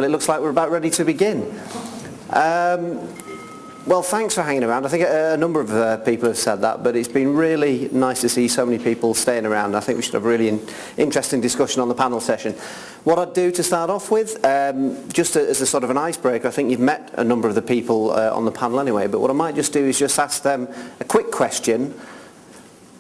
Well, it looks like we're about ready to begin. Well, thanks for hanging around. I think a number of people have said that, but it's been really nice to see so many people staying around. I think we should have a really interesting discussion on the panel session. What I'd do to start off with, just as a sort of an icebreaker, I think you've met a number of the people on the panel anyway, but what I might just do is just ask them a quick question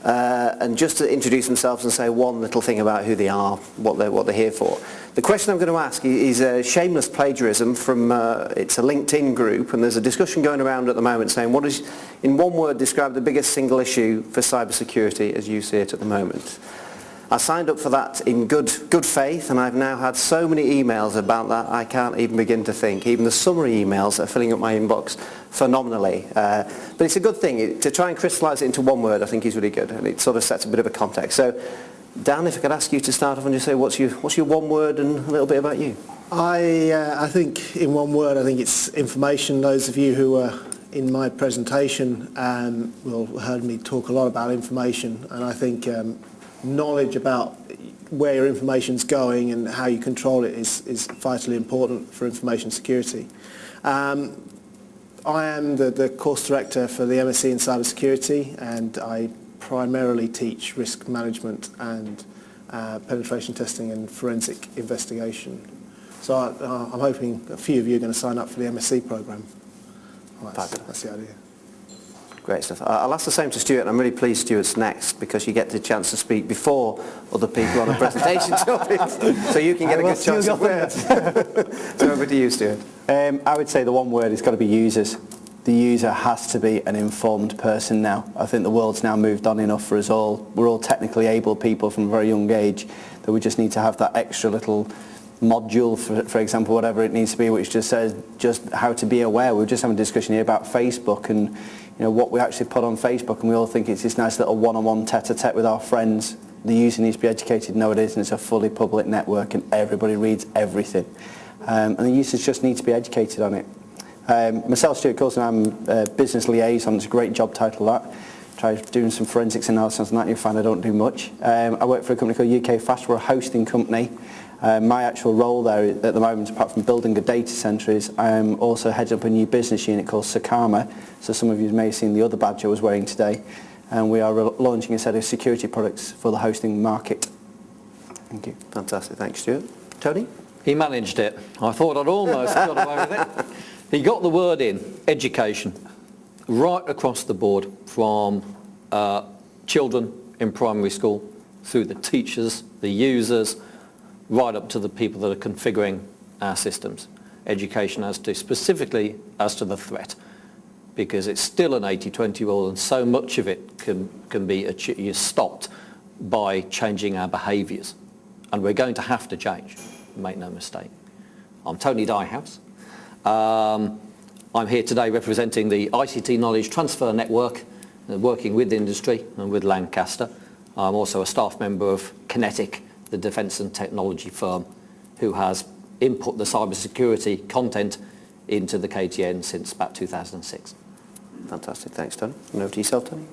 and just to introduce themselves and say one little thing about who they are, what they're here for. The question I'm going to ask is shameless plagiarism from, it's a LinkedIn group, and there's a discussion going around at the moment saying, what is, in one word, describe the biggest single issue for cybersecurity as you see it at the moment? I signed up for that in good faith, and I've now had so many emails about that I can't even begin to think. Even the summary emails are filling up my inbox phenomenally. But it's a good thing. To try and crystallise it into one word I think is really good, and it sort of sets a bit of a context. So, Dan, if I could ask you to start off and just say what's your one word and a little bit about you. I think in one word, I think it's information. Those of you who were in my presentation will have heard me talk a lot about information, and I think knowledge about where your information's going and how you control it is vitally important for information security. I am the course director for the MSc in cybersecurity, and I primarily teach risk management and penetration testing and forensic investigation. So I'm hoping a few of you are going to sign up for the MSc programme. Well, that's the idea. Great stuff. I'll ask the same to Stuart, and I'm really pleased Stuart's next because you get the chance to speak before other people on a presentation topic, so you can get a good choice of words. So over to you, Stuart. I would say the one word has got to be users. The user has to be an informed person now. I think the world's now moved on enough for us all. We're all technically able people from a very young age, that we just need to have that extra little module, for example, whatever it needs to be, which just says just how to be aware. We were just having a discussion here about Facebook and what we actually put on Facebook, and we all think it's this nice little one-on-one tete-a-tete with our friends. The user needs to be educated. No, it isn't. It's a fully public network and everybody reads everything. And the users just need to be educated on it. Myself, Stuart Coulson, I'm a business liaison. It's a great job title, that. Try doing some forensics analysis on that, you'll find I don't do much. I work for a company called UK Fast. We're a hosting company. My actual role there at the moment, apart from building a data centre, is I'm also heading up a new business unit called Sakama. So some of you may have seen the other badge I was wearing today. And we are launching a set of security products for the hosting market. Thank you. Fantastic. Thanks, Stuart. Tony? He managed it. I thought I'd almost got away with it. He got the word in, education, right across the board, from children in primary school, through the teachers, the users, right up to the people that are configuring our systems. Education specifically as to the threat, because it's still an 80-20 rule, and so much of it can be stopped by changing our behaviours. And we're going to have to change, make no mistake. I'm Tony Dyhouse. I'm here today representing the ICT Knowledge Transfer Network, working with industry and with Lancaster. I'm also a staff member of Kinetic, the defence and technology firm, who has input the cybersecurity content into the KTN since about 2006. Fantastic, thanks, Tony. And over to yourself, Tony.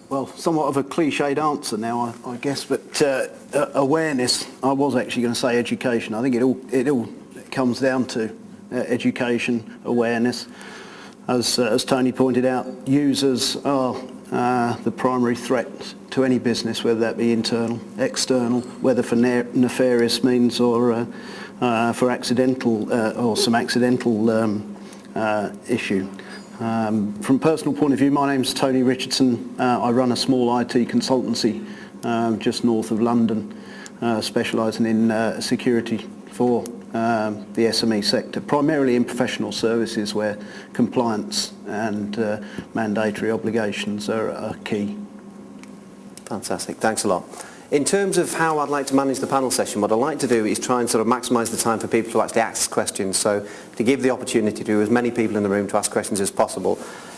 Well, somewhat of a cliched answer now, I guess, but awareness. I was actually going to say education. I think it all comes down to education, awareness. As Tony pointed out, users are the primary threat to any business, whether that be internal, external, whether for nefarious means or for accidental or some accidental issue. From a personal point of view, my name's Tony Richardson. I run a small IT consultancy just north of London, specialising in security for the SME sector, primarily in professional services where compliance and mandatory obligations are key. Fantastic, thanks a lot. In terms of how I'd like to manage the panel session, what I'd like to do is try and sort of maximise the time for people to actually ask questions, so to give the opportunity to as many people in the room to ask questions as possible.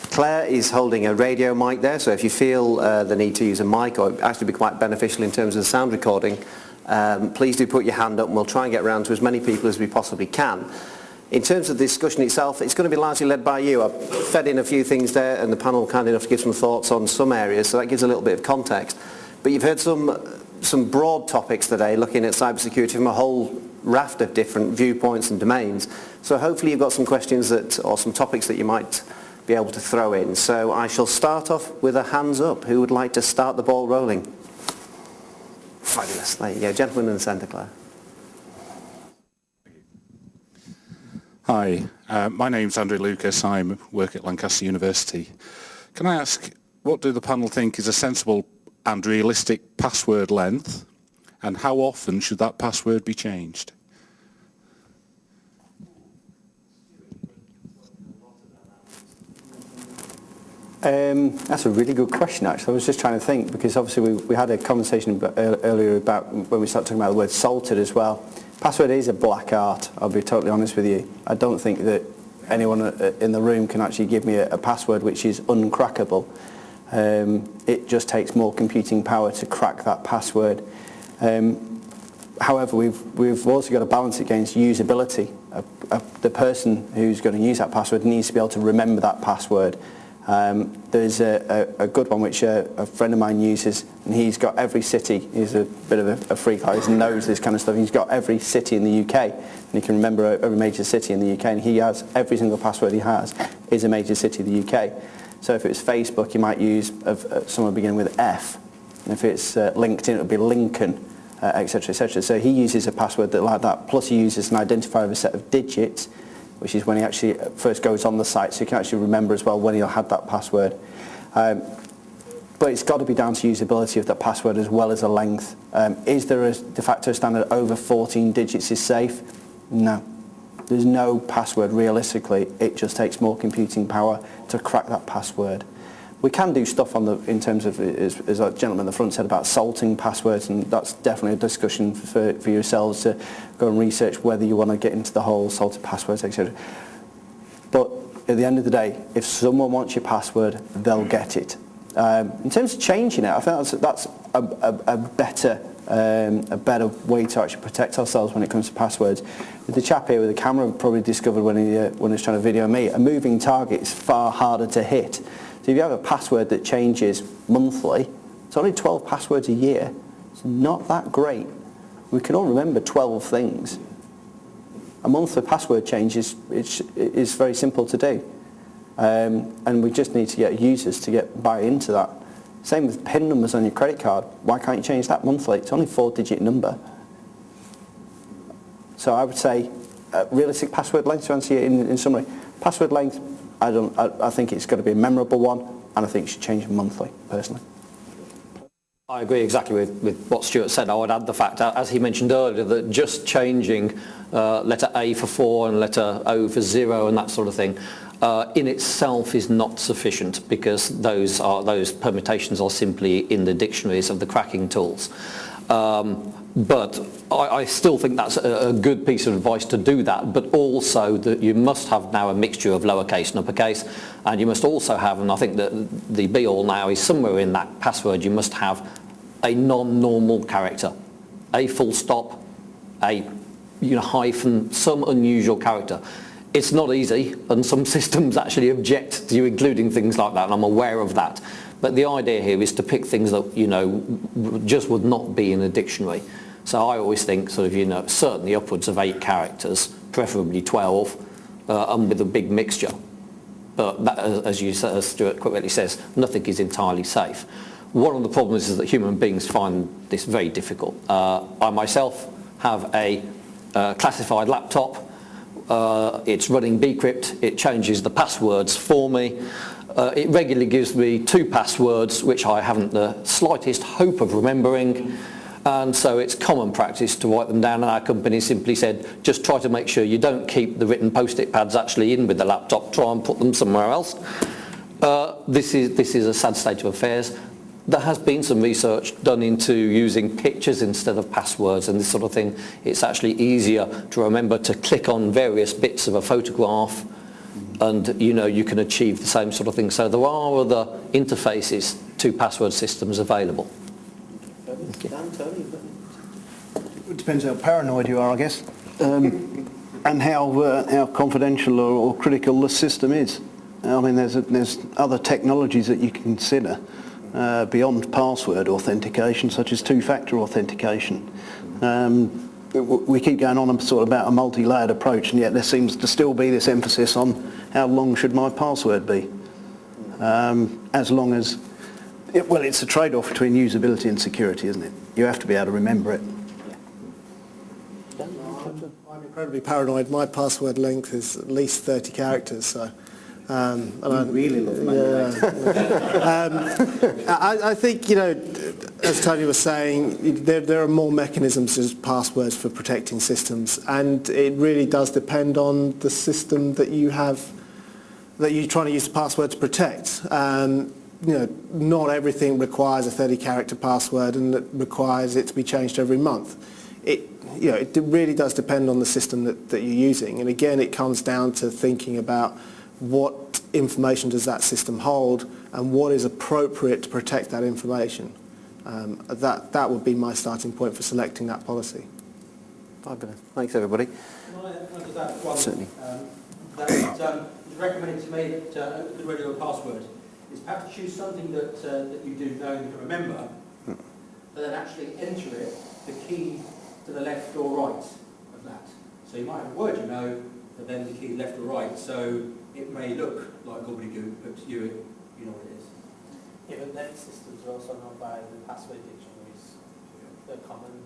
Claire is holding a radio mic there, so if you feel the need to use a mic, or actually be quite beneficial in terms of the sound recording, please do put your hand up and we'll try and get around to as many people as we possibly can. In terms of the discussion itself, it's going to be largely led by you. I've fed in a few things there and the panel kind enough to give some thoughts on some areas, so that gives a little bit of context. But you've heard some broad topics today, looking at cybersecurity from a whole raft of different viewpoints and domains. So hopefully you've got some questions or some topics that you might be able to throw in. So I shall start off with a hands up. Who would like to start the ball rolling? Fabulous. There you go. Gentleman in the centre, Claire. Hi, my name's Andrew Lucas. I work at Lancaster University. Can I ask, what do the panel think is a sensible and realistic password length, and how often should that password be changed? That's a really good question, actually. I was just trying to think, because obviously we had a conversation earlier about when we started talking about the word salted as well. Password is a black art, I'll be totally honest with you. I don't think that anyone in the room can actually give me a password which is uncrackable. It just takes more computing power to crack that password. However, we've also got to balance it against usability. The person who's going to use that password needs to be able to remember that password. There's a good one which a friend of mine uses, and he's got every city. He's a bit of a freak, he knows this kind of stuff. He's got every city in the UK, and he can remember every major city in the UK, and he has every single password he has is a major city in the UK. So if it's Facebook, you might use someone beginning with F, and if it's LinkedIn, it would be Lincoln, etc., etc. So he uses a password like that, plus he uses an identifier of a set of digits, which is when he actually first goes on the site, so you can actually remember as well when he'll have that password. But it's got to be down to usability of that password as well as the length. Is there a de facto standard over 14 digits is safe? No. There's no password realistically. It just takes more computing power to crack that password. We can do stuff in terms of, as a gentleman in the front said, about salting passwords, and that's definitely a discussion for yourselves to go and research whether you want to get into the whole salted passwords, etc. But at the end of the day, if someone wants your password, they'll get it. In terms of changing it, I think that's a better way to actually protect ourselves when it comes to passwords. The chap here with the camera probably discovered when he was trying to video me, a moving target is far harder to hit. So if you have a password that changes monthly, it's only 12 passwords a year. It's not that great. We can all remember 12 things. A monthly password change is very simple to do. And we just need to get users to buy into that. Same with PIN numbers on your credit card. Why can't you change that monthly? It's only a 4-digit number. So I would say realistic password length, to answer you in summary. Password length, I think it's got to be a memorable one, and I think it should change monthly, personally. I agree exactly with what Stuart said. I would add the fact, as he mentioned earlier, that just changing letter A for 4 and letter O for 0 and that sort of thing in itself is not sufficient, because those permutations are simply in the dictionaries of the cracking tools. But I still think that's a good piece of advice to do that, but also that you must have now a mixture of lowercase and uppercase, and you must also have, and I think that the be-all now is somewhere in that password, you must have a non-normal character, a full stop, a hyphen, some unusual character. It's not easy, and some systems actually object to you including things like that, and I'm aware of that. But the idea here is to pick things that, just would not be in a dictionary. So I always think certainly upwards of 8 characters, preferably 12, and with a big mixture. But that, as Stuart correctly says, nothing is entirely safe. One of the problems is that human beings find this very difficult. I myself have a classified laptop. It's running bcrypt. It changes the passwords for me. It regularly gives me 2 passwords which I haven't the slightest hope of remembering, and so it's common practice to write them down, and our company simply said, just try to make sure you don't keep the written post-it pads actually in with the laptop, try and put them somewhere else. This is a sad state of affairs. There has been some research done into using pictures instead of passwords and this sort of thing. It's actually easier to remember to click on various bits of a photograph, and you can achieve the same sort of thing. So there are other interfaces to password systems available. It depends how paranoid you are, I guess, and how confidential or critical the system is. I mean, there's other technologies that you can consider beyond password authentication, such as 2-factor authentication. we keep going on sort of about a multi-layered approach, and yet there seems to still be this emphasis on how long should my password be. As long as, well, it's a trade-off between usability and security, isn't it? You have to be able to remember it. I'm incredibly paranoid. My password length is at least 30 characters, so... and I really love I think, you know, as Tony was saying, there are more mechanisms as passwords for protecting systems, and it really does depend on the system that you have, that you're trying to use the password to protect. You know, not everything requires a 30-character password, and it requires it to be changed every month. You know, it really does depend on the system that you're using, and again, it comes down to thinking about what information does that system hold and what is appropriate to protect that information. That would be my starting point for selecting that policy. Fabulous. Thanks, everybody. Can I just add one? Certainly. It's recommended to me that a good way to do a password is perhaps choose something that you do know and you can remember, but then actually enter it, the key to the left or right of that. So you might have a word you know, but then the key left or right. So it may look like gobbledygook, but you know what it is. Yeah, but many systems are also known by the password dictionaries. They're common.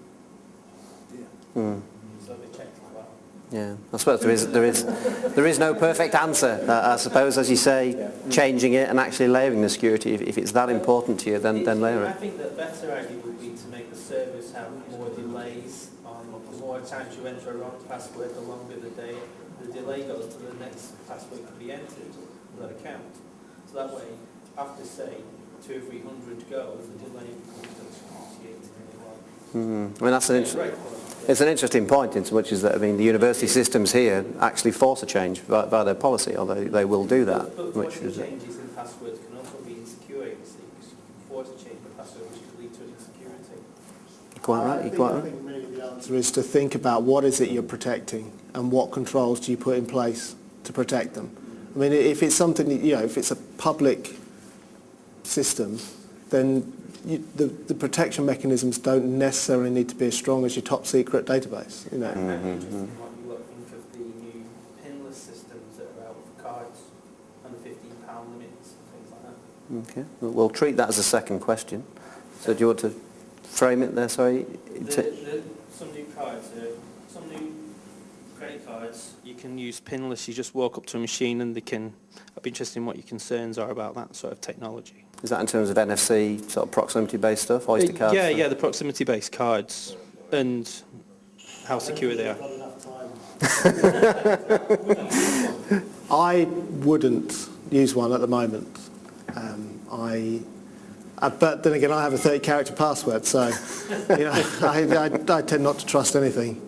Mm. So they checked as well. Yeah, I suppose there is no perfect answer. I suppose, as you say, changing it and actually layering the security. If it's that important to you, then layer I it. think the better idea would be to make the service have more delays. The more times you enter a wrong password, the longer the delay goes to the next password can be entered on that account. So that way, after say 200 or 300 goes, the delay becomes excruciating. I mean, it's an interesting point in so much as that, I mean, the university systems here actually force a change by their policy, or they will do that. But forcing changes in passwords can also be insecure, you see, because you can force a change in the password which could lead to insecurity. Quite right, you're quite I right. think really the answer is to think about what is it you're protecting and what controls do you put in place to protect them. I mean, if it's something, you know, if it's a public system, then the protection mechanisms don't necessarily need to be as strong as your top secret database. You know. Interesting what you lot think of the new pinless systems that are out for cards and the £15 limits and things like that. Okay, we'll treat that as a second question. So do you want to frame it there? Sorry. Some new cards, some new credit cards, you can use pinless. You just walk up to a machine and they can. I'd be interested in what your concerns are about that sort of technology. Is that in terms of NFC, sort of proximity-based stuff, Oyster cards? Yeah, the proximity-based cards and how secure they are. I wouldn't use one at the moment. But then again, I have a 30-character password, so you know, I tend not to trust anything.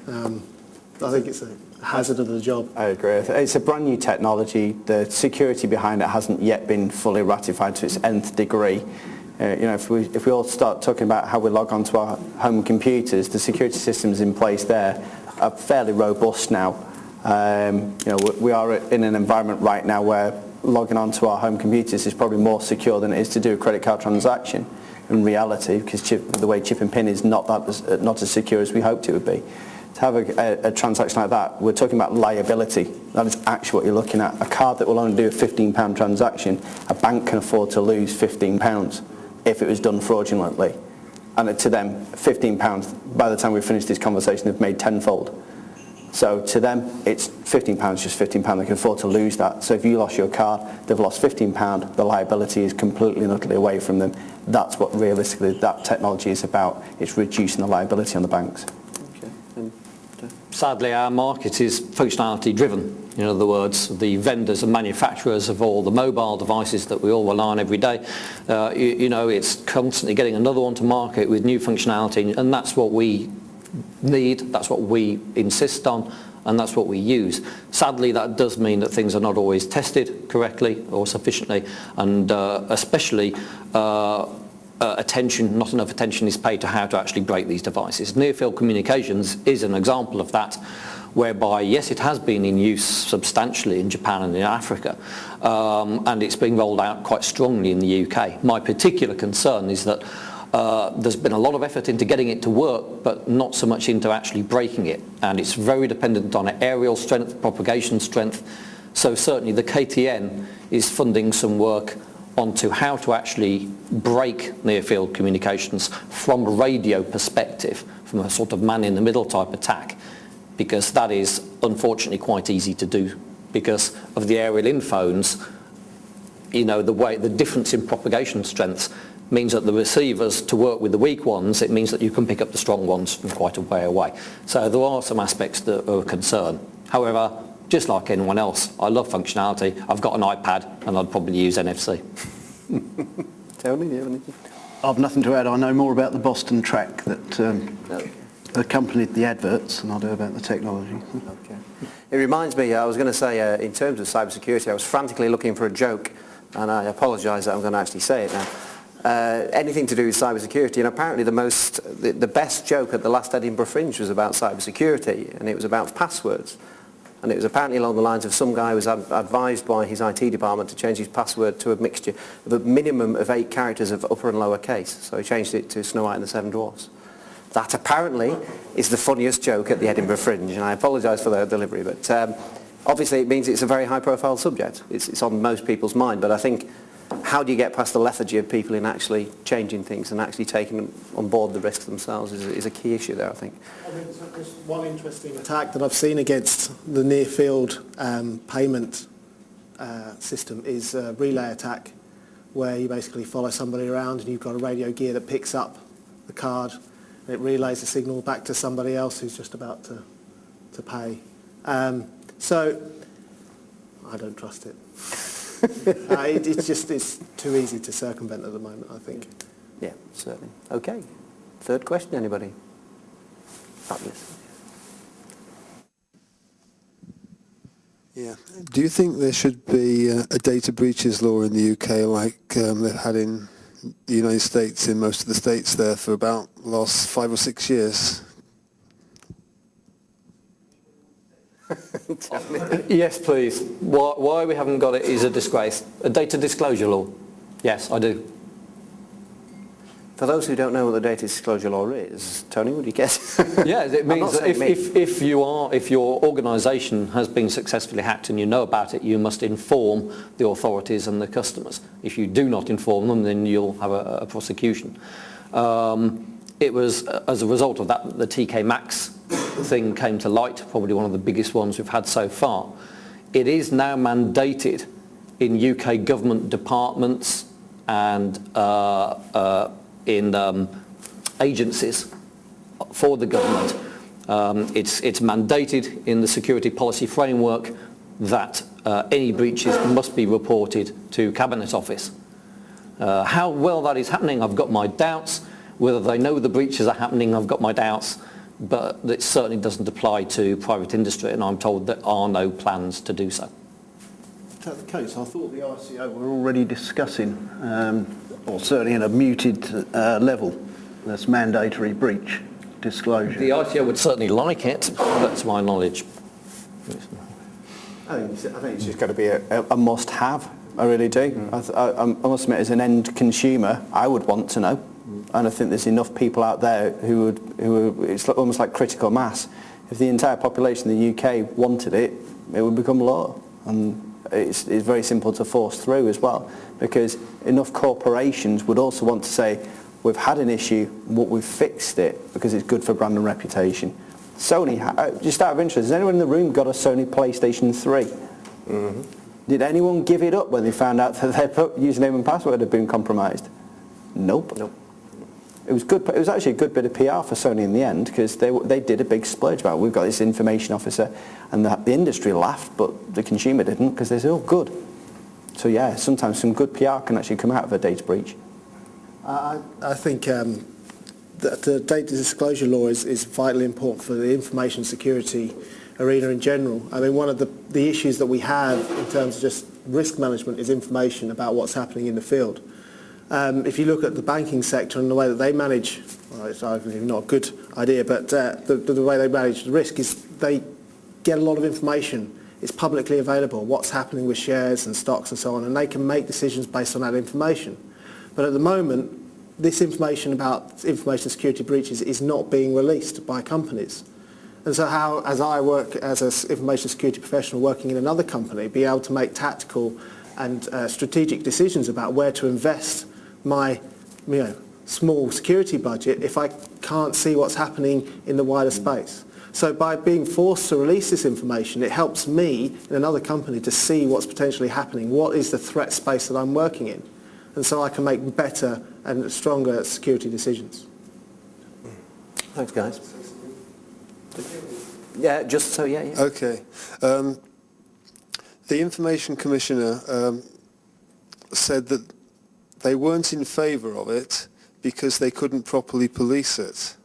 I think it's a hazard of the job. I agree. It's a brand new technology. The security behind it hasn't yet been fully ratified to its nth degree. You know, if we all start talking about how we log onto our home computers, the security systems in place there are fairly robust now. You know, we are in an environment right now where logging onto our home computers is probably more secure than it is to do a credit card transaction in reality, because the way chip and pin is not as secure as we hoped it would be. To have a transaction like that, we're talking about liability. That is actually what you're looking at. A card that will only do a £15 transaction, a bank can afford to lose £15 if it was done fraudulently. And to them, £15, by the time we finish this conversation, they've made tenfold. So to them, it's £15, just £15. They can afford to lose that. So if you lost your card, they've lost £15. The liability is completely and utterly away from them. That's what realistically that technology is about. It's reducing the liability on the banks. Sadly, our market is functionality driven. In other words, the vendors and manufacturers of all the mobile devices that we all rely on every day, you know, it's constantly getting another one to market with new functionality, and that's what we need, that's what we insist on, and that's what we use. Sadly, that does mean that things are not always tested correctly or sufficiently, and especially not enough attention is paid to how to actually break these devices. Near-field communications is an example of that, whereby, yes, it has been in use substantially in Japan and in Africa, and it's being rolled out quite strongly in the UK. My particular concern is that There's been a lot of effort into getting it to work, but not so much into actually breaking it. And it's very dependent on aerial strength, propagation strength. So certainly the KTN is funding some work onto how to actually break near-field communications from a radio perspective, from a sort of man-in-the-middle type attack, because that is unfortunately quite easy to do because of the aerial in phones. You know, the difference in propagation strength means that the receivers, to work with the weak ones, it means that you can pick up the strong ones from quite a way away. So there are some aspects that are a concern. However, just like anyone else, I love functionality. I've got an iPad and I'd probably use NFC. Tony, do you have anything? I've nothing to add. I know more about the Boston track that accompanied the adverts than I do about the technology. Okay. It reminds me, I was going to say, in terms of cybersecurity, I was frantically looking for a joke, and I apologise that I'm going to actually say it now. Anything to do with cybersecurity, and apparently the best joke at the last Edinburgh Fringe was about cybersecurity, and it was about passwords. And it was apparently along the lines of some guy was advised by his IT department to change his password to a mixture of a minimum of 8 characters of upper and lower case. So he changed it to Snow White and the Seven Dwarfs. That apparently is the funniest joke at the Edinburgh Fringe, and I apologise for the delivery, but obviously it means it's a very high-profile subject. It's on most people's mind, but I think how do you get past the lethargy of people in actually changing things and actually taking on board the risks themselves is a key issue there, I think. I think there's one interesting attack that I've seen against the near-field payment system is a relay attack, where you basically follow somebody around and you've got a radio gear that picks up the card and it relays the signal back to somebody else who's just about to pay. So I don't trust it. It's too easy to circumvent at the moment, I think. Yeah, certainly. Okay. Third question, anybody? Fabulous. Yeah. Do you think there should be a data breaches law in the UK like they've had in the United States, in most of the states there for about the last 5 or 6 years? Yes, please. Why we haven't got it is a disgrace. A data disclosure law. Yes, I do. For those who don't know what the data disclosure law is, Tony, would you guess? Yes, it means that if your organisation has been successfully hacked and you know about it, you must inform the authorities and the customers. If you do not inform them, then you'll have a prosecution. It was as a result of that the TK Maxx thing came to light, probably one of the biggest ones we've had so far. It is now mandated in UK government departments and in agencies for the government. It's mandated in the security policy framework that any breaches must be reported to Cabinet Office. How well that is happening, I've got my doubts. Whether they know the breaches are happening, I've got my doubts. But it certainly doesn't apply to private industry, and I'm told there are no plans to do so. Is that the case? I thought the ICO were already discussing, or certainly in a muted level, this mandatory breach disclosure. The ICO would certainly like it, but to my knowledge. I think it's just got to be a must-have. I really do. I must admit, as an end consumer, I would want to know. And I think there's enough people out there who it's almost like critical mass. If the entire population of the UK wanted it, it would become law. And it's very simple to force through as well, because enough corporations would also want to say, we've had an issue, but we've fixed it because it's good for brand and reputation. Sony, just out of interest, has anyone in the room got a Sony PlayStation 3? Mm-hmm. Did anyone give it up when they found out that their username and password had been compromised? Nope. Nope. It was good. It was actually a good bit of PR for Sony in the end, because they did a big splurge about it. We've got this information officer, and the industry laughed, but the consumer didn't, because they said, oh, good. So yeah, sometimes some good PR can actually come out of a data breach. I think that the data disclosure law is vitally important for the information security arena in general. I mean, one of the issues that we have in terms of just risk management is information about what's happening in the field. If you look at the banking sector and the way that they manage, well, it's obviously not a good idea, but the way they manage the risk is they get a lot of information. It's publicly available, what's happening with shares and stocks and so on, and they can make decisions based on that information. But at the moment, this information about information security breaches is not being released by companies. And so how, as I work as an information security professional working in another company, be able to make tactical and strategic decisions about where to invest my small security budget if I can't see what's happening in the wider space. So by being forced to release this information, it helps me in another company to see what's potentially happening, what is the threat space that I'm working in, and so I can make better and stronger security decisions. Thanks, guys. Yeah, just so, yeah. Okay. The Information Commissioner said that they weren't in favour of it because they couldn't properly police it.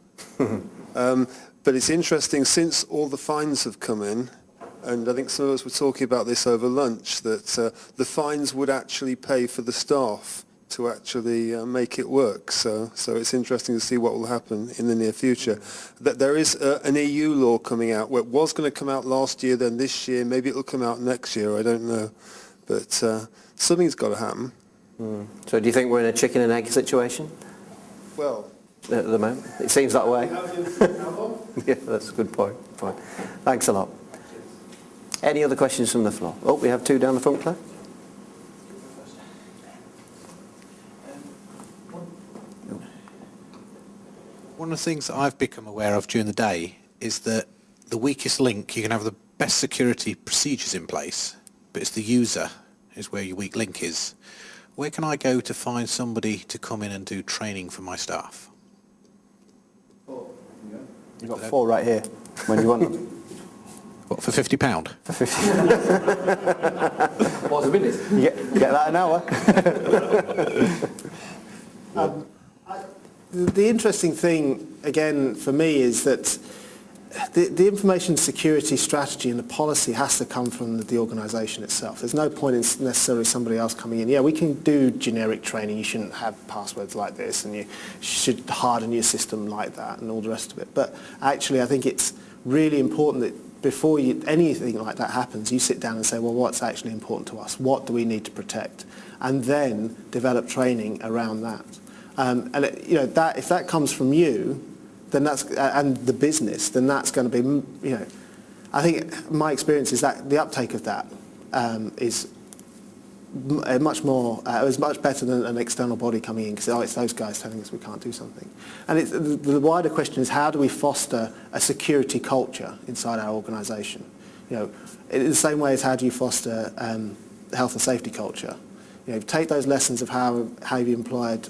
But it's interesting, since all the fines have come in, and I think some of us were talking about this over lunch, that the fines would actually pay for the staff to actually make it work. So it's interesting to see what will happen in the near future. That there is an EU law coming out. Well, it was going to come out last year, then this year, maybe it will come out next year, I don't know. But something's got to happen. So do you think we're in a chicken and egg situation? Well, at the moment? It seems that way. Yeah, that's a good point. Fine. Thanks a lot. Any other questions from the floor? Oh, we have two down the front, Claire. One of the things that I've become aware of during the day is that the weakest link, you can have the best security procedures in place, but it's the user is where your weak link is. Where can I go to find somebody to come in and do training for my staff? You've got 4 right here when you want them. What, for £50? For 50. What's a minute? You get that an hour. The interesting thing, again, for me is that the information security strategy and the policy has to come from the organisation itself. There's no point in necessarily somebody else coming in. Yeah, we can do generic training. You shouldn't have passwords like this, and you should harden your system like that, and all the rest of it. But actually, I think it's really important that before anything like that happens, you sit down and say, well, what's actually important to us? What do we need to protect? And then develop training around that. And if that comes from you, then that's and the business, then that's going to be, I think my experience is that the uptake of that is much more. It was much better than an external body coming in because it's those guys telling us we can't do something. And the wider question is, how do we foster a security culture inside our organisation? In the same way as how do you foster health and safety culture? Take those lessons of how you employed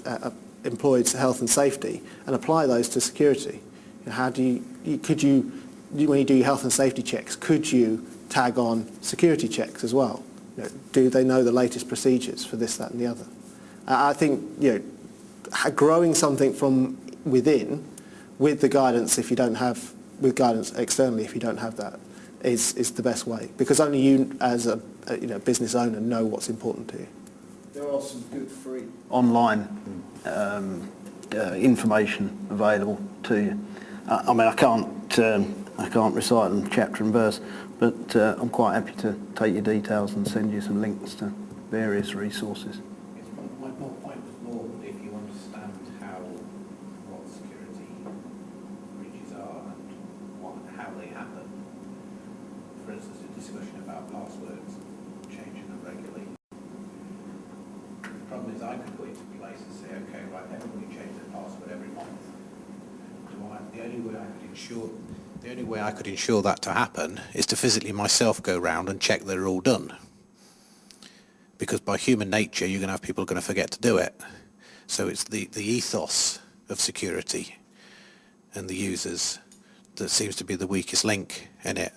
health and safety and apply those to security. How do when you do your health and safety checks, could you tag on security checks as well? Do they know the latest procedures for this, that and the other? I think growing something from within with the guidance, with guidance externally if you don't have that, is the best way, because only you as a business owner know what's important to you. There are some good free online information available to you. I can't recite them chapter and verse, but I'm quite happy to take your details and send you some links to various resources. My point was more if you understand what security breaches are and how they happen. For instance, a discussion about passwords, changing them regularly. The problem is I could put into place and say, okay, right, everybody change their password every month. The only way I could ensure that to happen is to physically myself go round and check they're all done. Because by human nature, you're going to have people going to forget to do it. So it's the ethos of security and the users that seems to be the weakest link in it.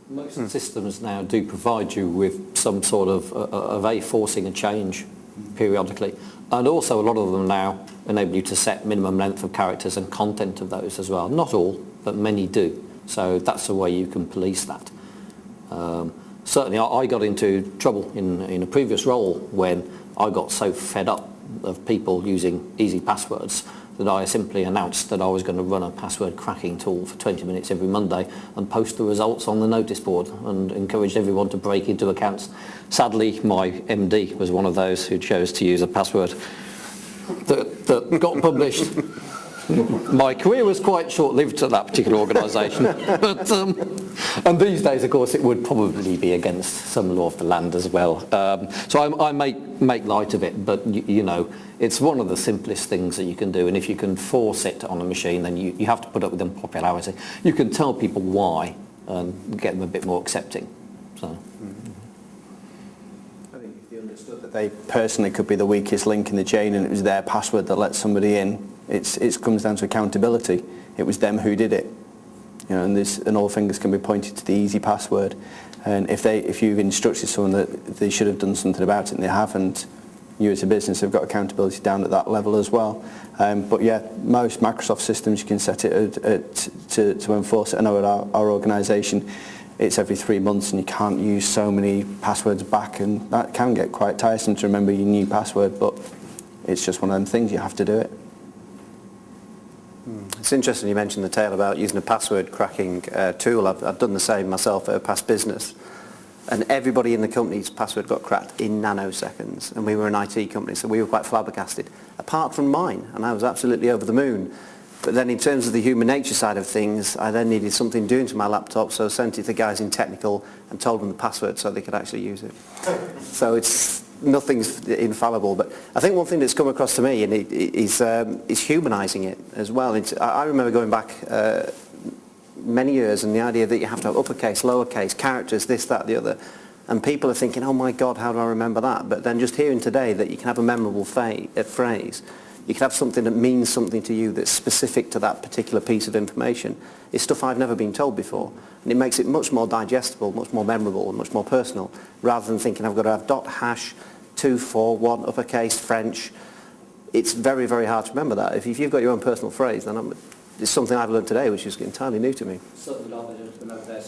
Most systems now do provide you with some sort of forcing a change periodically, and also a lot of them now enable you to set minimum length of characters and content of those as well. Not all, but many do. So that's a way you can police that. Certainly I got into trouble in a previous role when I got so fed up of people using easy passwords that I simply announced that I was going to run a password cracking tool for 20 minutes every Monday and post the results on the notice board and encouraged everyone to break into accounts. Sadly, my MD was one of those who chose to use a password that got published. My career was quite short-lived at that particular organisation. But, and these days, of course, it would probably be against some law of the land as well. So I make light of it, but you know, it's one of the simplest things that you can do. And if you can force it on a machine, then you have to put up with unpopularity. You can tell people why and get them a bit more accepting. So. I think if they understood that they personally could be the weakest link in the chain and it was their password that let somebody in, it comes down to accountability. It was them who did it, you know, and all fingers can be pointed to the easy password. And if you've instructed someone that they should have done something about it and they haven't, you as a business have got accountability down at that level as well. But yeah, most Microsoft systems you can set it to enforce it. I know at our organisation it's every 3 months and you can't use so many passwords back, and that can get quite tiresome to remember your new password, but it's just one of them things, you have to do it. It's interesting you mentioned the tale about using a password cracking tool. I've done the same myself at a past business, and everybody in the company's password got cracked in nanoseconds, and we were an IT company, so we were quite flabbergasted, apart from mine, and I was absolutely over the moon. But then in terms of the human nature side of things, I then needed something doing to my laptop, so I sent it to the guys in technical and told them the password so they could actually use it. So nothing's infallible, but I think one thing that's come across to me and is humanising it as well. I remember going back many years and the idea that you have to have uppercase, lowercase, characters, this, that, the other, and people are thinking, oh my God, how do I remember that? But then just hearing today that you can have a memorable phrase, you can have something that means something to you that's specific to that particular piece of information, is stuff I've never been told before. And it makes it much more digestible, much more memorable, and much more personal, rather than thinking I've got to have .#241 uppercase French. It's very, very hard to remember that. If you've got your own personal phrase, then it's something I've learned today, which is entirely new to me.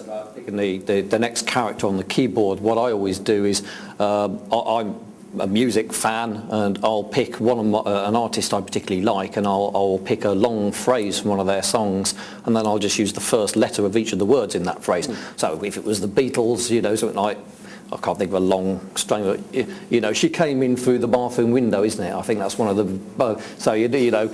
About picking the next character on the keyboard. What I always do is I'm a music fan, and I'll pick an artist I particularly like, and I'll pick a long phrase from one of their songs, and then I'll just use the first letter of each of the words in that phrase. So if it was the Beatles, you know, something like, I can't think of a long string, you know, she came in through the bathroom window, isn't it? I think that's one of the, so you do, you know,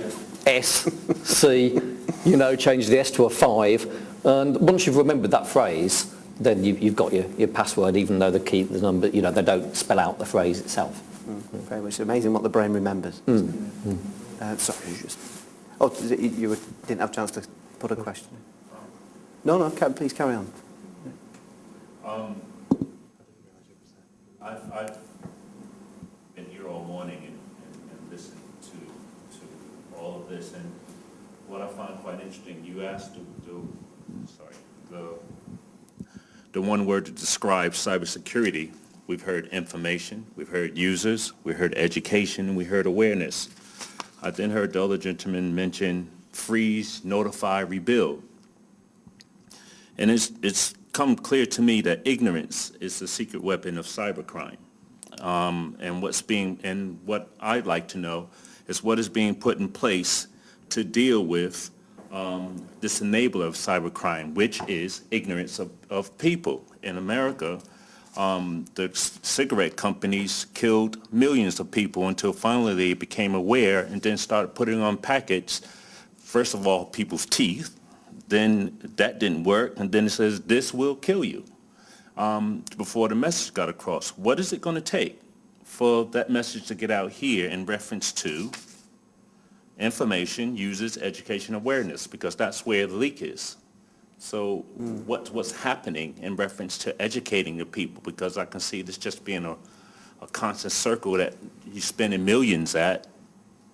S, C, you know, change the S to a 5, and once you've remembered that phrase, then you've got your password, even though the number, you know, they don't spell out the phrase itself. Very much. It's amazing what the brain remembers. Sorry, you didn't have a chance to put a question. No, please carry on. I've been here all morning and listened to all of this, and what I find quite interesting, you asked the one word to describe cybersecurity. We've heard information, we've heard users, we heard education, and we heard awareness. I then heard the other gentleman mention freeze, notify, rebuild. And it's come clear to me that ignorance is the secret weapon of cybercrime. And what I'd like to know is what is being put in place to deal with this enabler of cybercrime, which is ignorance of people. In America, the cigarette companies killed millions of people until finally they became aware and then started putting on packets, first of all, people's teeth. Then that didn't work, and then it says, this will kill you, before the message got across. What is it going to take for that message to get out here in reference to information, users, education, awareness, because that's where the leak is. So what's happening in reference to educating the people, because I can see this just being a constant circle that you're spending millions at,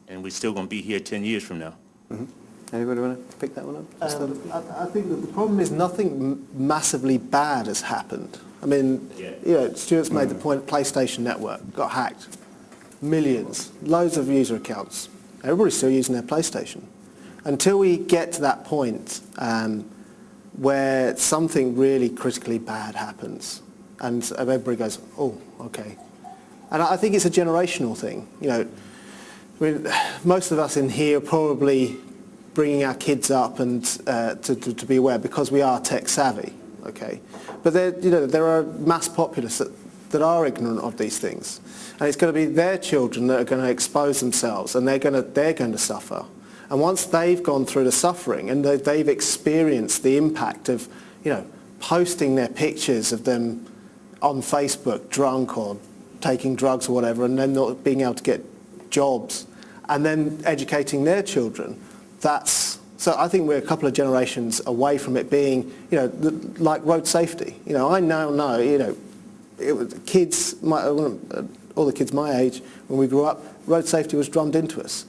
and we're still going to be here 10 years from now. Anybody want to pick that one up? I think that the problem is nothing massively bad has happened. I mean, you know, Stuart's made the point, PlayStation Network got hacked. Millions, loads of user accounts. Everybody's still using their PlayStation. Until we get to that point where something really critically bad happens and everybody goes, oh, okay. And I think it's a generational thing. You know, I mean, most of us in here are probably bringing our kids up and to be aware because we are tech savvy, okay? But there are mass populace that that are ignorant of these things. And it's going to be their children that are going to expose themselves, and they're going to suffer. And once they've gone through the suffering and they've experienced the impact of, posting their pictures of them on Facebook drunk or taking drugs or whatever, and then not being able to get jobs, and then educating their children, so I think we're a couple of generations away from it being, like road safety. I now know, kids, all the kids my age, when we grew up, road safety was drummed into us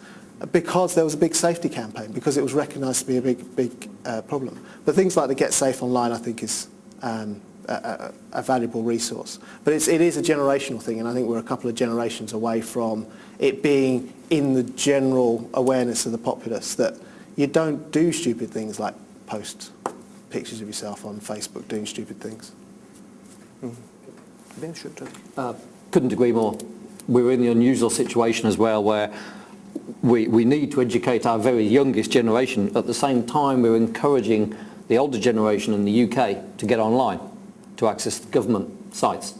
because there was a big safety campaign, because it was recognised to be a big problem. But things like the Get Safe Online, I think, is a valuable resource. But it is a generational thing, and I think we're a couple of generations away from it being in the general awareness of the populace that you don't do stupid things like post pictures of yourself on Facebook doing stupid things. Couldn't agree more. We're in the unusual situation as well where we need to educate our very youngest generation. At the same time, we're encouraging the older generation in the UK to get online, to access government sites.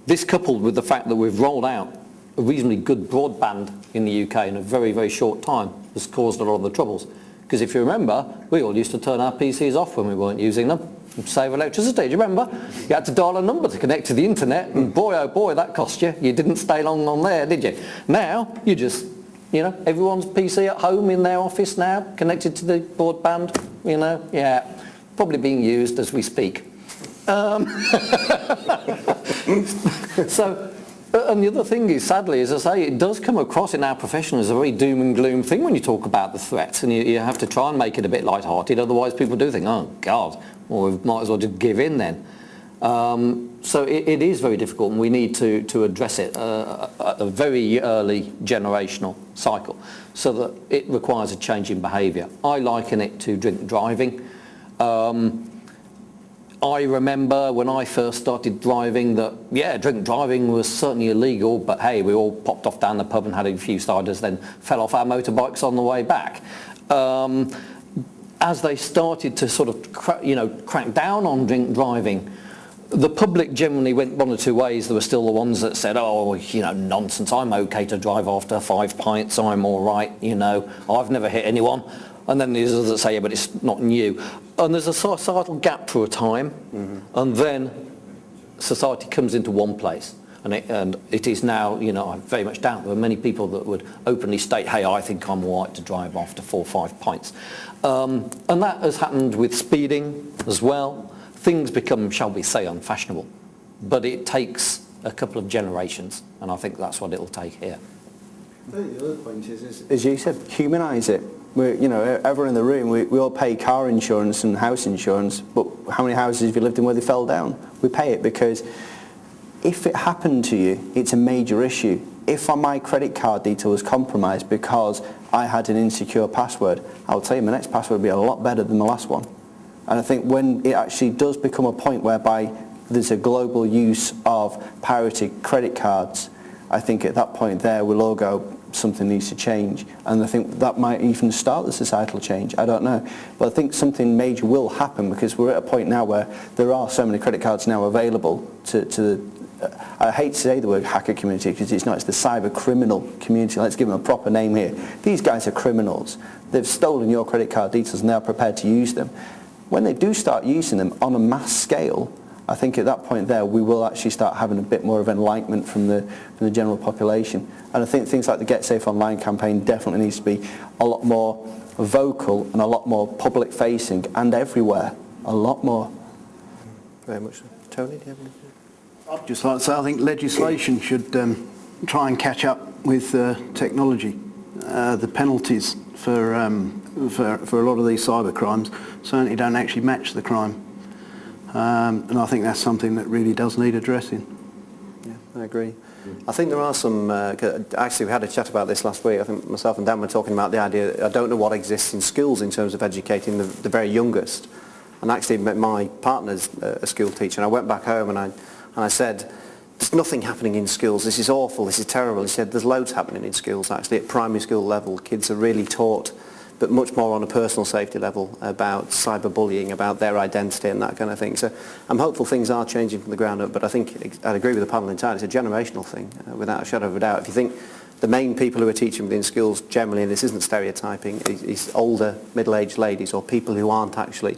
This, coupled with the fact that we've rolled out a reasonably good broadband in the UK in a very, very short time, has caused a lot of the troubles. Because if you remember, we all used to turn our PCs off when we weren't using them, and save electricity. Do you remember? You had to dial a number to connect to the internet, and boy, oh boy, that cost you. You didn't stay long on there, did you? Now, you just, everyone's PC at home in their office now, connected to the broadband, probably being used as we speak. And the other thing is, sadly, as I say, it does come across in our profession as a very doom and gloom thing when you talk about the threats, and you have to try and make it a bit light-hearted, otherwise people do think, oh God, well, we might as well just give in then. So it is very difficult, and we need to address it at a very early generational cycle, so that it requires a change in behaviour. I liken it to drink driving. I remember when I first started driving that, drink driving was certainly illegal, but hey, we all popped off down the pub and had a few ciders, then fell off our motorbikes on the way back. As they started to sort of, crack down on drink driving, the public generally went one or two ways. There were still the ones that said, oh, nonsense, I'm okay to drive after 5 pints, I'm all right, I've never hit anyone. And then there's others that say, yeah, but it's not new. And there's a societal gap for a time, and then society comes into one place. And it is now, I very much doubt there are many people that would openly state, hey, I think I'm all right to drive after 4 or 5 pints. And that has happened with speeding as well. Things become, shall we say, unfashionable. But it takes a couple of generations, and I think that's what it'll take here. I think the other point is, as you said, humanise it. Everyone in the room, we all pay car insurance and house insurance, but how many houses have you lived in where they fell down? We pay it because if it happened to you, it's a major issue. If my credit card detail was compromised because I had an insecure password, I'll tell you my next password will be a lot better than the last one. And I think when it actually does become a point whereby there's a global use of pirated credit cards, I think at that point there we'll all go, something needs to change, and I think that might even start the societal change. I don't know, but I think something major will happen, because we're at a point now where there are so many credit cards now available to I hate to say the word hacker community, because it's not, it's the cyber criminal community. Let's give them a proper name here. These guys are criminals. They've stolen your credit card details and they're prepared to use them. When they do start using them on a mass scale, I think at that point there we will actually start having a bit more of enlightenment from the general population. And I think things like the Get Safe Online campaign definitely needs to be a lot more vocal and a lot more public facing, and everywhere, a lot more. Very much so. Tony, do you have anything? I'd just like to say I think legislation should try and catch up with technology. The penalties for a lot of these cyber crimes certainly don't actually match the crime. And I think that's something that really does need addressing. Yeah, I agree. I think there are some, actually we had a chat about this last week. I think myself and Dan were talking about the idea, I don't know what exists in schools in terms of educating the very youngest. And actually my partner's a school teacher, and I went back home and I said, there's nothing happening in schools, this is awful, this is terrible. He said, there's loads happening in schools actually at primary school level. Kids are really taught but much more on a personal safety level about cyberbullying, about their identity and that kind of thing. So I'm hopeful things are changing from the ground up, but I think I'd agree with the panel entirely. It's a generational thing, without a shadow of a doubt. If you think the main people who are teaching within schools generally, and this isn't stereotyping, is older, middle-aged ladies or people who aren't actually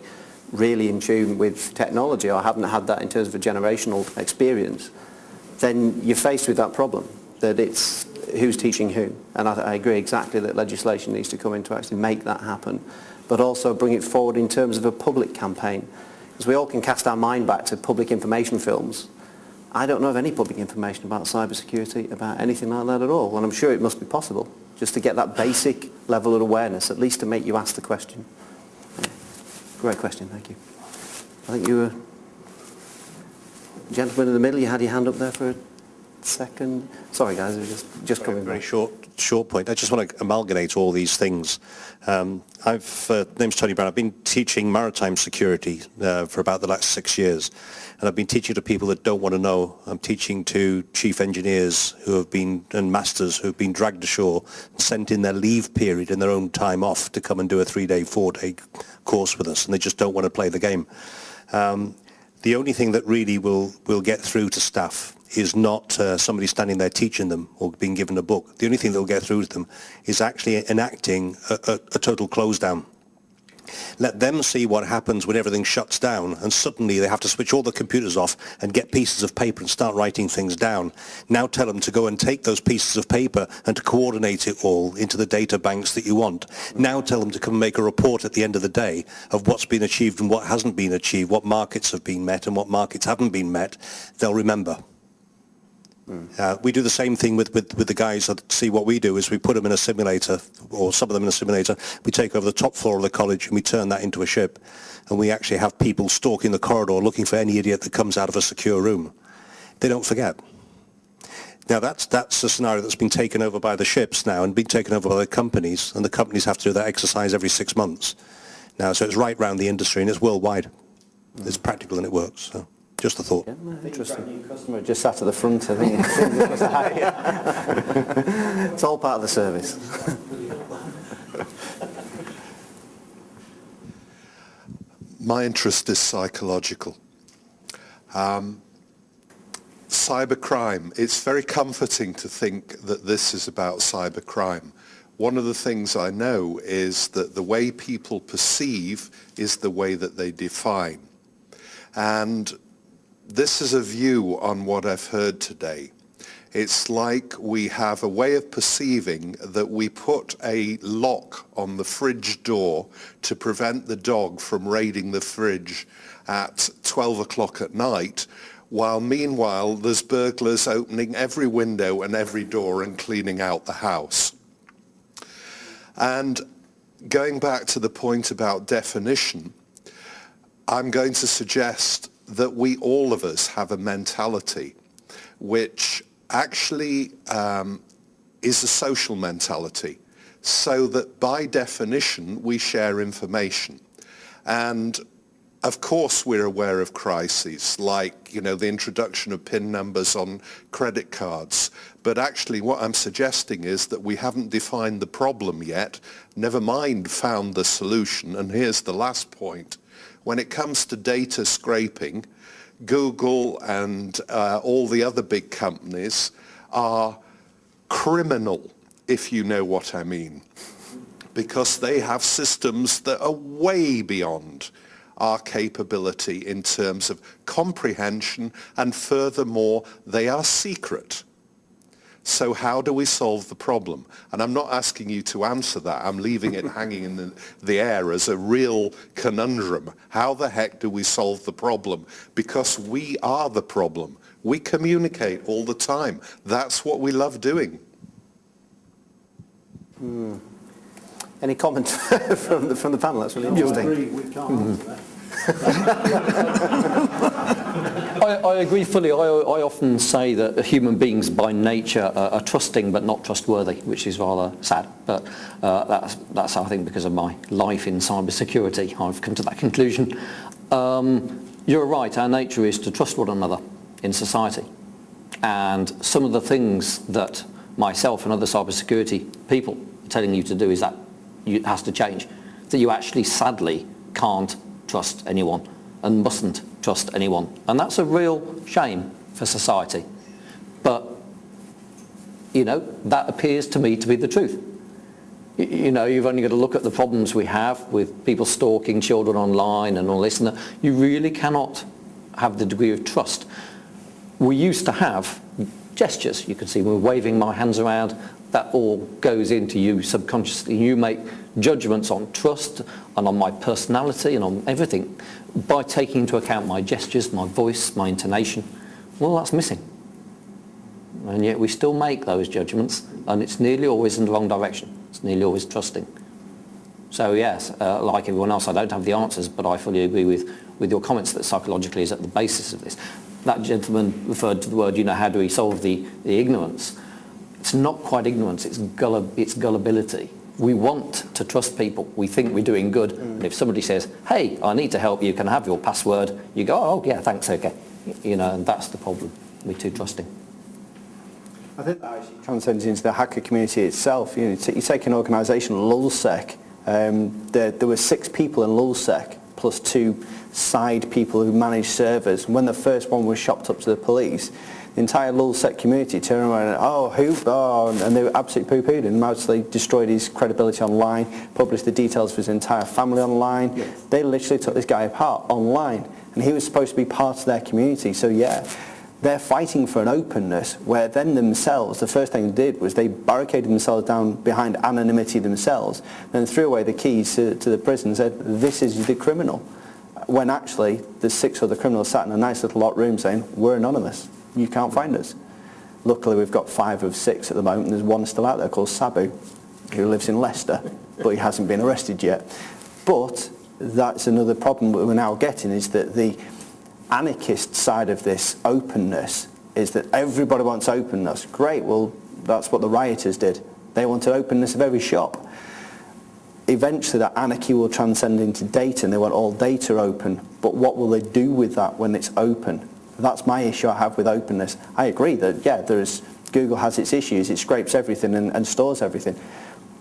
really in tune with technology or haven't had that in terms of a generational experience, then you're faced with that problem, that it's who's teaching who. And I agree exactly that legislation needs to come in to actually make that happen, but also bring it forward in terms of a public campaign. Because we all can cast our mind back to public information films. I don't know of any public information about cybersecurity, about anything like that at all, and I'm sure it must be possible, just to get that basic level of awareness, at least to make you ask the question. Yeah. Great question, thank you. I think you were, gentleman in the middle, you had your hand up there for a second. Sorry guys, we're just coming very back. Short point. I just want to amalgamate all these things. Name's Tony Brown. I've been teaching maritime security for about the last 6 years, and I've been teaching to people that don't want to know. I'm teaching to chief engineers who have been, and masters who have been dragged ashore and sent in their leave period in their own time off to come and do a 3-day, 4-day course with us, and they just don't want to play the game. The only thing that really will get through to staff is not somebody standing there teaching them or being given a book. The only thing that will get through to them is actually enacting a total close down. Let them see what happens when everything shuts down and suddenly they have to switch all the computers off and get pieces of paper and start writing things down. Now tell them to go and take those pieces of paper and to coordinate it all into the data banks that you want. Now tell them to come and make a report at the end of the day of what's been achieved and what hasn't been achieved, what markets have been met and what markets haven't been met. They'll remember. We do the same thing with the guys that see what we do is we put them in a simulator, or some of them in a simulator. We take over the top floor of the college and we turn that into a ship, and we actually have people stalking the corridor looking for any idiot that comes out of a secure room. They don't forget. Now that's a scenario that's been taken over by the ships now and been taken over by the companies, and the companies have to do that exercise every 6 months. Now, so it's right round the industry and it's worldwide. It's practical and it works. So. Just a thought. Yeah, interesting. New customer just sat at the front, I think. It's all part of the service. My interest is psychological. Cybercrime, it's very comforting to think that this is about cybercrime. One of the things I know is that the way people perceive is the way that they define. And this is a view on what I've heard today. It's like we have a way of perceiving that we put a lock on the fridge door to prevent the dog from raiding the fridge at 12 o'clock at night, while meanwhile there's burglars opening every window and every door and cleaning out the house. And going back to the point about definition, I'm going to suggest that we, all of us, have a mentality which actually is a social mentality, so that by definition we share information. And of course we're aware of crises like, the introduction of PIN numbers on credit cards. But actually what I'm suggesting is that we haven't defined the problem yet, never mind found the solution. And here's the last point. When it comes to data scraping, Google and all the other big companies are criminal, if you know what I mean, because they have systems that are way beyond our capability in terms of comprehension, and furthermore, they are secret. So how do we solve the problem? And I'm not asking you to answer that. I'm leaving it hanging in the air as a real conundrum. How the heck do we solve the problem? Because we are the problem. We communicate all the time. That's what we love doing. Any comment from the panel? That's really interesting. You agree we can't answer that. I agree fully. I often say that human beings by nature are trusting but not trustworthy, which is rather sad. But that's I think because of my life in cybersecurity, I've come to that conclusion. You're right. Our nature is to trust one another in society, and some of the things that myself and other cybersecurity people are telling you to do is that has to change. That you actually, sadly, can't trust anyone and mustn't trust anyone. And that's a real shame for society. But, you know, that appears to me to be the truth. You know, you've only got to look at the problems we have with people stalking children online and all this, and you really cannot have the degree of trust. We used to have gestures. You can see me waving my hands around. That all goes into you subconsciously. You make judgments on trust and on my personality and on everything by taking into account my gestures, my voice, my intonation. Well, that's missing. And yet we still make those judgments, and it's nearly always in the wrong direction. It's nearly always trusting. So yes, like everyone else, I don't have the answers, but I fully agree with your comments that psychologically is at the basis of this. That gentleman referred to the word, you know, how do we solve the ignorance? It's not quite ignorance, it's gullibility. We want to trust people. We think we're doing good. And if somebody says, hey, I need to help you, can I have your password? You go, oh yeah, thanks, okay. You know, and that's the problem. We're too trusting. I think that actually transcends into the hacker community itself. You know, you take an organisation, Lulsec, there were 6 people in Lulsec, plus 2 side people who managed servers. When the first one was shopped up to the police, the entire Lulsec community turned around and, and they were absolutely poo-pooed him. Absolutely destroyed his credibility online, published the details of his entire family online. Yes. They literally took this guy apart online, and he was supposed to be part of their community. So yeah, they're fighting for an openness where then themselves, the first thing they did was they barricaded themselves down behind anonymity themselves, then threw away the keys to the prison and said, this is the criminal. When actually the 6 other criminals sat in a nice little locked room saying, we're anonymous, you can't find us. Luckily we've got 5 of 6 at the moment, and there's one still out there called Sabu, who lives in Leicester, but he hasn't been arrested yet. But that's another problem that we're now getting, is that the anarchist side of this openness is that everybody wants openness. Great, well that's what the rioters did. They wanted openness of every shop. Eventually that anarchy will transcend into data, and they want all data open, but what will they do with that when it's open? That's my issue I have with openness. I agree that, yeah, Google has its issues, it scrapes everything and stores everything,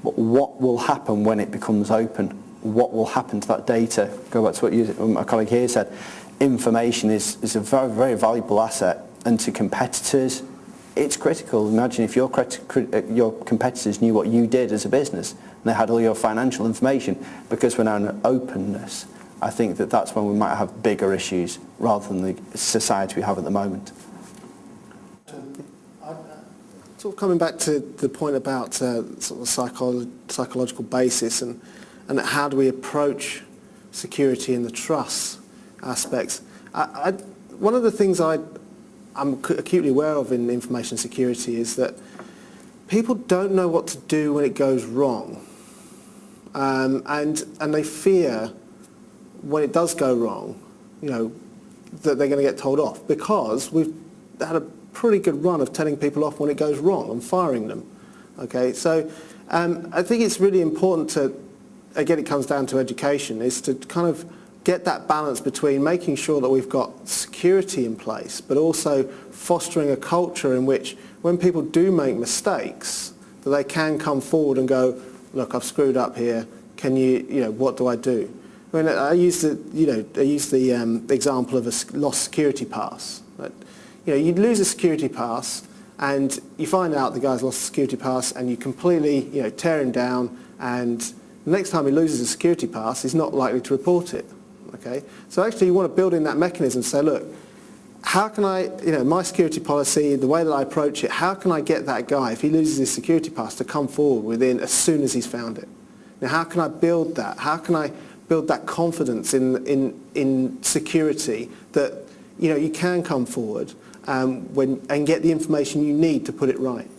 but what will happen when it becomes open? What will happen to that data? Go back to what my colleague here said. Information is a very, very valuable asset, and to competitors, it's critical. Imagine if your competitors knew what you did as a business, and they had all your financial information. Because we're now in an openness, I think that that's when we might have bigger issues rather than the society we have at the moment. Sort of coming back to the point about sort of psychological basis and how do we approach security and the trust aspects. One of the things I'm acutely aware of in information security is that people don't know what to do when it goes wrong, and they fear when it does go wrong, you know, that they're going to get told off, because we've had a pretty good run of telling people off when it goes wrong and firing them. Okay, so I think it's really important to, again, it comes down to education, is to kind of get that balance between making sure that we've got security in place, but also fostering a culture in which when people do make mistakes, that they can come forward and go, look, I've screwed up here, can you, what do I do? I mean, I use the example of a lost security pass. You'd lose a security pass and you find out the guy's lost a security pass and you completely, tear him down, and the next time he loses a security pass, he's not likely to report it. Okay? So actually you want to build in that mechanism and say, look, how can I, my security policy, the way that I approach it, how can I get that guy, if he loses his security pass, to come forward as soon as he's found it? Now, how can I build that? How can I build that confidence in security that, you can come forward and get the information you need to put it right?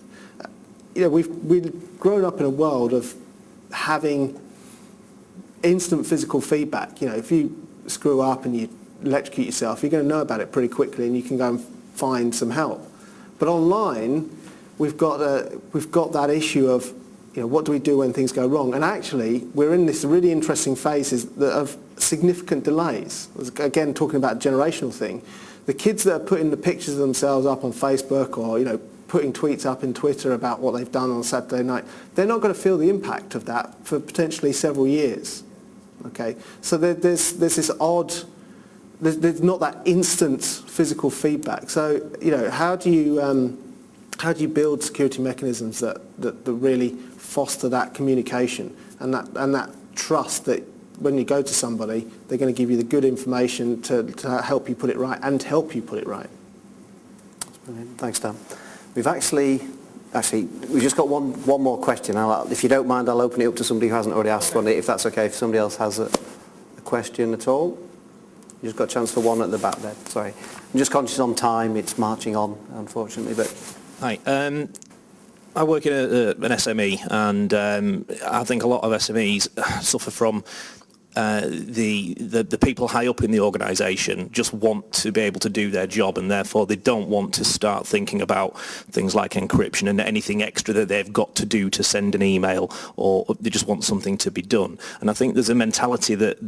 We've grown up in a world of having instant physical feedback. If you screw up and you electrocute yourself, you're going to know about it pretty quickly and you can go and find some help. But online, we've got that issue of, what do we do when things go wrong? And actually, we're in this really interesting phases of significant delays. Again, talking about a generational thing. The kids that are putting the pictures of themselves up on Facebook or, putting tweets up in Twitter about what they've done on Saturday night, they're not going to feel the impact of that for potentially several years. Okay, so there's this odd, there's not that instant physical feedback. So, you know, how do you build security mechanisms that really foster that communication and that trust that when you go to somebody, they're going to give you the good information to help you put it right and help you put it right. That's brilliant. Thanks, Dan. We've we've just got one more question. If you don't mind, I'll open it up to somebody who hasn't already asked one, if that's okay, if somebody else has a question at all. You just got a chance for one at the back there. Sorry. I'm just conscious on time. It's marching on, unfortunately. But Hi. I work in an SME, and I think a lot of SMEs suffer from the people high up in the organisation just want to be able to do their job, and therefore they don't want to start thinking about things like encryption and anything extra that they've got to do to send an email, or they just want something to be done. And I think there's a mentality that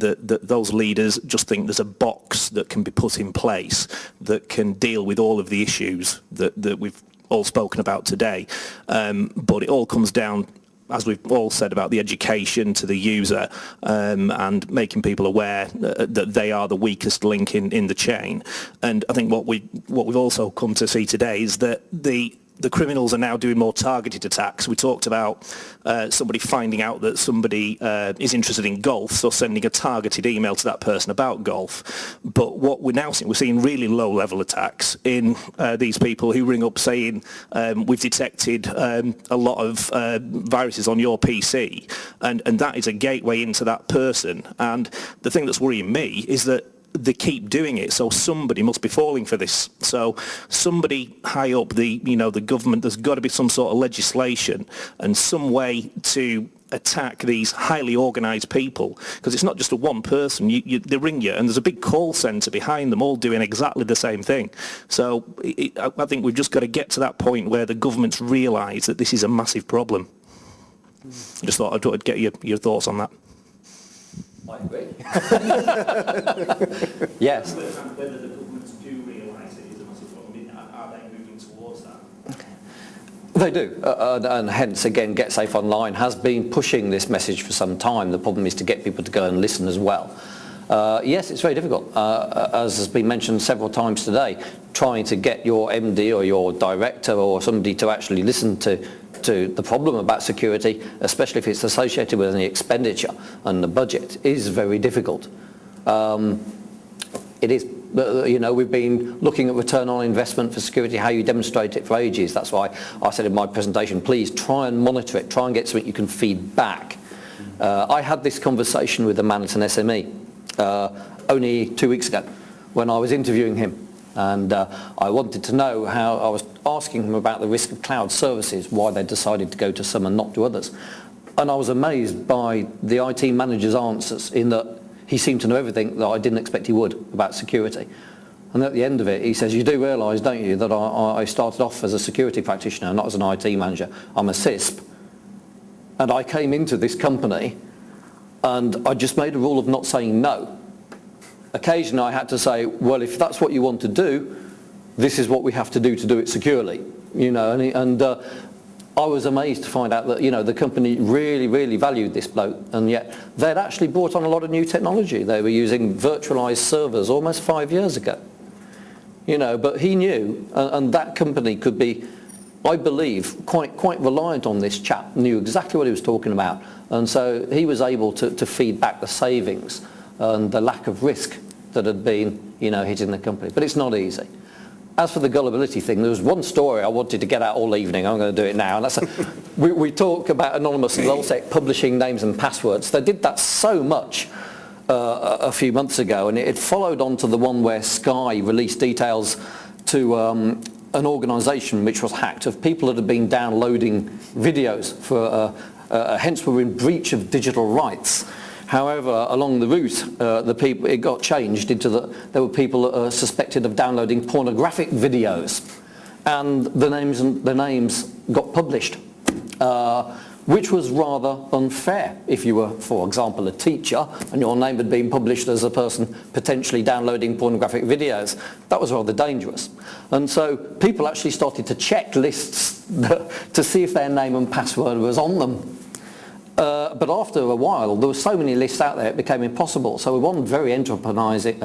those leaders just think there's a box that can be put in place that can deal with all of the issues that we've all spoken about today. But it all comes down, as we've all said, about the education to the user, and making people aware that they are the weakest link in the chain. And I think what we've also come to see today is that the criminals are now doing more targeted attacks. We talked about somebody finding out that somebody is interested in golf, so sending a targeted email to that person about golf. But what we're now seeing, we're seeing really low-level attacks in these people who ring up saying, we've detected a lot of viruses on your PC, and that is a gateway into that person. And the thing that's worrying me is that they keep doing it, so somebody must be falling for this. So somebody high up the government, there's got to be some sort of legislation and some way to attack these highly organised people, because it's not just a one person. They ring you and there's a big call centre behind them all doing exactly the same thing. So I think we've just got to get to that point where the governments realise that this is a massive problem. I just thought I'd get your thoughts on that. I agree. Yes. Whether the governments do realise it is a massive problem, are they moving towards that? They do, and hence again Get Safe Online has been pushing this message for some time. The problem is to get people to go and listen as well. Yes, it's very difficult, as has been mentioned several times today, trying to get your MD or your director or somebody to actually listen to the problem about security, especially if it's associated with any expenditure and the budget, is very difficult. It is, we've been looking at return on investment for security, how you demonstrate it for ages. That's why I said in my presentation, please try and monitor it, try and get something you can feed back. I had this conversation with a man at an SME only 2 weeks ago when I was interviewing him. And I wanted to know how, I was asking him about the risk of cloud services, why they decided to go to some and not to others. And I was amazed by the IT manager's answers, in that he seemed to know everything that I didn't expect he would about security. And at the end of it, he says, you do realise, don't you, that I started off as a security practitioner, not as an IT manager. I'm a CISP. And I came into this company and I just made a rule of not saying no. Occasionally I had to say, well, if that's what you want to do, this is what we have to do it securely. And I was amazed to find out that, the company really, really valued this bloke, and yet they'd actually brought on a lot of new technology. They were using virtualized servers almost 5 years ago. But he knew, and that company could be, I believe, quite reliant on this chap, knew exactly what he was talking about. And so he was able to feed back the savings and the lack of risk that had been, hitting the company. But it's not easy. As for the gullibility thing, there was one story I wanted to get out all evening. I'm going to do it now. And that's we talk about anonymous LulzSec publishing names and passwords. They did that so much a few months ago, and it had followed on to the one where Sky released details to an organisation which was hacked, of people that had been downloading videos for hence were in breach of digital rights. However, along the route, it got changed into there were people that are suspected of downloading pornographic videos, and the names got published. which was rather unfair. If you were, for example, a teacher and your name had been published as a person potentially downloading pornographic videos, that was rather dangerous. And so people actually started to check lists to see if their name and password was on them. But after a while, there were so many lists out there, it became impossible. So one very enterprising,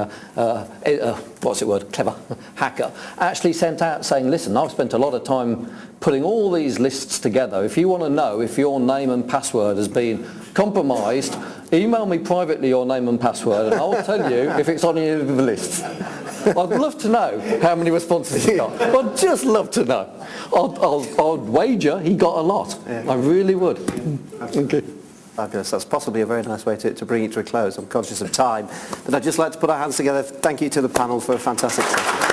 clever hacker actually sent out saying, listen, I've spent a lot of time putting all these lists together. If you want to know if your name and password has been compromised, email me privately your name and password and I'll tell you if it's on any of the lists. I'd love to know how many responses he got. I'd just love to know. I'd wager he got a lot. Yeah. I really would. Okay. Fabulous. That's possibly a very nice way to bring it to a close. I'm conscious of time. But I'd just like to put our hands together. Thank you to the panel for a fantastic session.